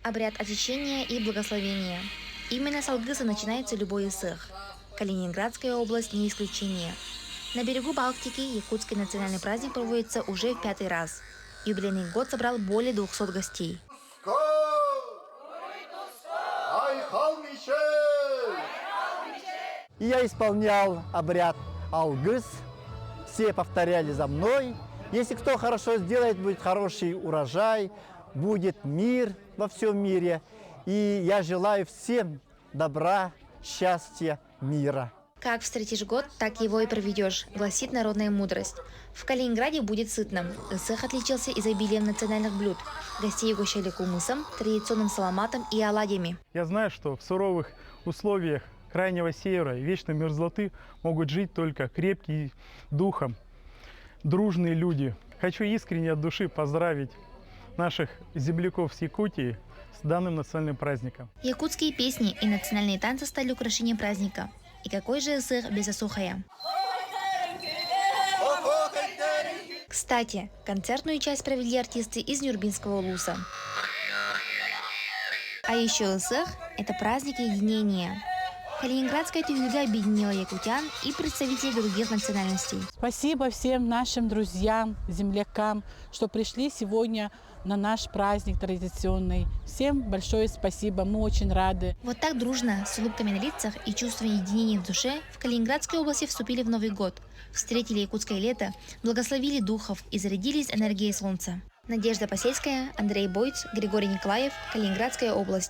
Обряд очищения и благословения. Именно с Алгыза начинается любой исых. Калининградская область не исключение. На берегу Балтики якутский национальный праздник проводится уже в 5-й раз. Юбилейный год собрал более 200 гостей. Я исполнял обряд Алгыз. Все повторяли за мной. Если кто хорошо сделает, будет хороший урожай, будет мир во всем мире. И я желаю всем добра, счастья, мира. Как встретишь год, так его и проведешь, гласит народная мудрость. В Калининграде будет сытно. Исых отличился изобилием национальных блюд. Гостей угощали кумысом, традиционным саламатом и оладьями. Я знаю, что в суровых условиях крайнего севера и вечной мерзлоты могут жить только крепкие духом, дружные люди. Хочу искренне от души поздравить наших земляков с Якутии с данным национальным праздником. Якутские песни и национальные танцы стали украшением праздника. И какой же исых без осухая? Кстати, концертную часть провели артисты из Нюрбинского улуса. А еще исых – это праздник единения. Калининградская тюльга объединила якутян и представителей других национальностей. Спасибо всем нашим друзьям, землякам, что пришли сегодня на наш праздник традиционный. Всем большое спасибо, мы очень рады. Вот так дружно, с улыбками на лицах и чувством единения в душе в Калининградской области вступили в Новый год, встретили якутское лето, благословили духов и зарядились энергией солнца. Надежда Посельская, Андрей Бойц, Григорий Николаев, Калининградская область.